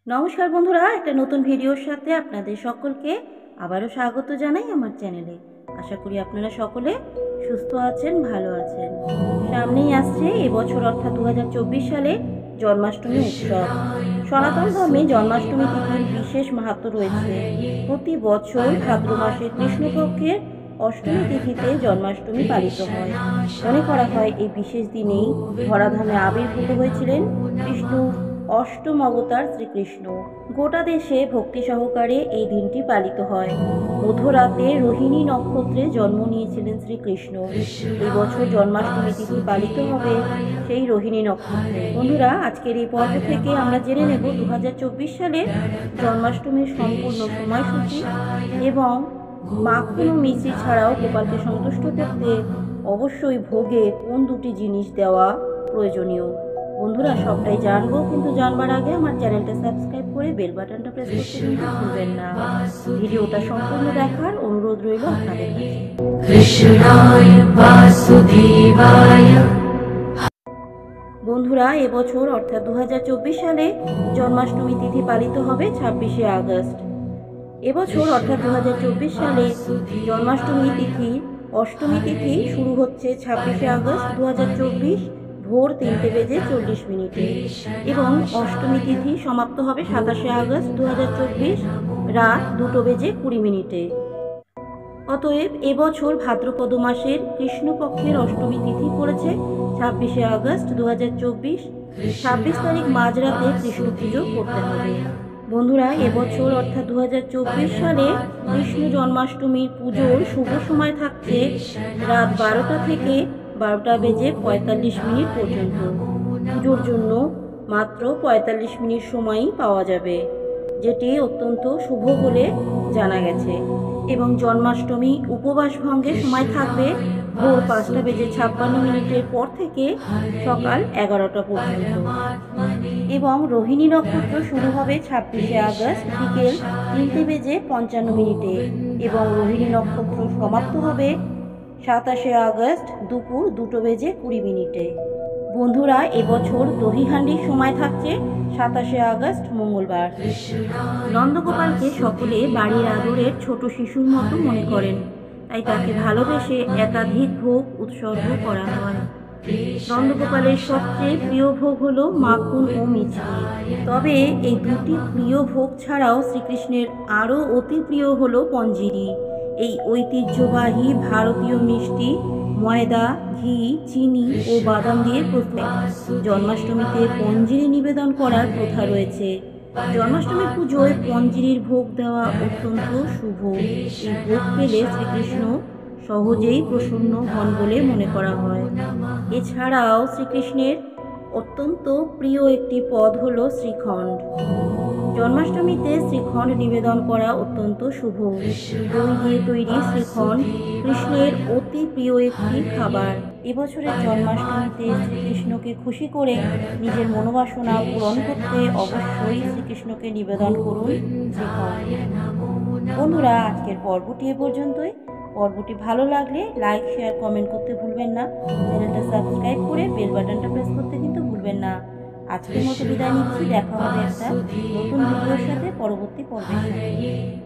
নমস্কার বন্ধুরা, একটা নতুন ভিডিওর সাথে আপনাদের সকলকে আবারও স্বাগত জানাই আমার চ্যানেলে। আশা করি আপনারা সকলে সুস্থ আছেন, ভালো আছেন। সামনেই আসছে এবছর অর্থাৎ 2024 সালে জন্মাষ্টমী উৎসব। সনাতন ধর্মে জন্মাষ্টমী তিথির বিশেষ মাহাত্ম্য রয়েছে। প্রতি বছর ভাদ্র মাসের কৃষ্ণপক্ষের অষ্টমী তিথিতে জন্মাষ্টমী পালিত হয়। মনে করা হয় এই বিশেষ দিনেই ধরাধামে আবির্ভূত হয়েছিলেন বিষ্ণুর অষ্টম অবতার শ্রীকৃষ্ণ। গোটা দেশে ভক্তি সহকারে এই দিনটি পালিত হয়। মধ্যরাতে রোহিণী নক্ষত্রে জন্ম নিয়েছিলেন শ্রীকৃষ্ণ। এই বছর জন্মাষ্টমী তিথি পালিত হবে সেই রোহিণী নক্ষত্রে। বন্ধুরা, আজকের এই পর্ব থেকে আমরা জেনে নেব 2024 সালে জন্মাষ্টমীর সম্পূর্ণ সময়সূচি এবং মাখন ও মিষ্টি ছাড়াও গোপালকে সন্তুষ্ট করতে অবশ্যই ভোগে কোন দুটি জিনিস দেওয়া প্রয়োজনীয়। বন্ধুরা, সবটাই জানবো, কিন্তু জানবার আগে আমার চ্যানেলটা সাবস্ক্রাইব করে বেল বাটনটা প্রেস করতে কিন্তু ভুলবেন না। ভিডিওটা সম্পূর্ণ দেখার অনুরোধ রইল আপনাদের কাছে। বন্ধুরা, এবছর অর্থাৎ 2024 সালে জন্মাষ্টমী তিথি পালিত হবে 26শে আগস্ট। এবছর অর্থাৎ 2024 সালে জন্মাষ্টমী তিথি অষ্টমী তিথি শুরু হচ্ছে 26শে আগস্ট 2024 ভোর 3:40 এবং অষ্টমী তিথি সমাপ্ত হবে 27শে আগস্ট 2024 রাত 2:20। অতএব এবছর ভাদ্রপদ মাসের কৃষ্ণপক্ষের অষ্টমী তিথি পড়েছে 26শে আগস্ট 2024। 26 তারিখ মাঝরাতে কৃষ্ণ পুজো করতে হবে। বন্ধুরা, এবছর অর্থাৎ 2024 সালে কৃষ্ণ জন্মাষ্টমীর পুজোর শুভ সময় থাকছে রাত 12টা থেকে 12:45 পর্যন্ত। পুজোর জন্য মাত্র 45 মিনিট সময়ই পাওয়া যাবে, যেটি অত্যন্ত শুভ বলে জানা গেছে। এবং জন্মাষ্টমী উপবাস ভঙ্গের সময় থাকবে ভোর 5:56 পর থেকে সকাল 11টা পর্যন্ত। এবং রোহিণী নক্ষত্র শুরু হবে 26শে আগস্ট বিকেল 3:55 এবং রোহিণী নক্ষত্র সমাপ্ত হবে 27শে আগস্ট দুপুর 2:20। বন্ধুরা, এবছর দহিহান্ডির সময় থাকছে 27শে আগস্ট মঙ্গলবার। নন্দগোপালকে সকলে বাড়ির আদরের ছোট শিশুর মতো মনে করেন, তাই তাকে ভালোবেসে একাধিক ভোগ উৎসর্গ করা হয়। নন্দগোপালের সবচেয়ে প্রিয় ভোগ হলো মাখন ও মিষ্টি। তবে এই দুটি প্রিয় ভোগ ছাড়াও শ্রীকৃষ্ণের আরও অতি প্রিয় হলো পঞ্জিরি। এই ঐতিহ্যবাহী ভারতীয় মিষ্টি ময়দা, ঘি, চিনি ও বাদাম দিয়ে প্রস্তুত। জন্মাষ্টমীতে পঞ্জিরি নিবেদন করার প্রথা রয়েছে। জন্মাষ্টমী পুজোয় পঞ্জিরির ভোগ দেওয়া অত্যন্ত শুভ। এই ভোগ পেলে শ্রীকৃষ্ণ সহজেই প্রসন্ন হন বলে মনে করা হয়। এছাড়াও শ্রীকৃষ্ণের অত্যন্ত প্রিয় একটি পদ হল শ্রীখণ্ড। জন্মাষ্টমীতে শ্রীখণ্ড নিবেদন করা অত্যন্ত শুভ। দই দিয়ে তৈরি শ্রীখণ্ড কৃষ্ণের অতি প্রিয় একটি খাবার। এবছরের জন্মাষ্টমীতে শ্রীকৃষ্ণকে খুশি করে নিজের মনোবাসনা পূরণ করতে অবশ্যই শ্রীকৃষ্ণকে নিবেদন করুন শ্রীখণ্ড। বন্ধুরা, আজকের পর্বটি এ পর্যন্তই। পর্বটি ভালো লাগলে লাইক, শেয়ার, কমেন্ট করতে ভুলবেন না। চ্যানেলটা সাবস্ক্রাইব করে বেল বাটনটা প্রেস করতে কিন্তু ভুলবেন না। আজকের মতো বিদায় নিচ্ছি। দেখা হবে একটা নতুন ভিডিওর সাথে পরবর্তী পর্বের সাথে।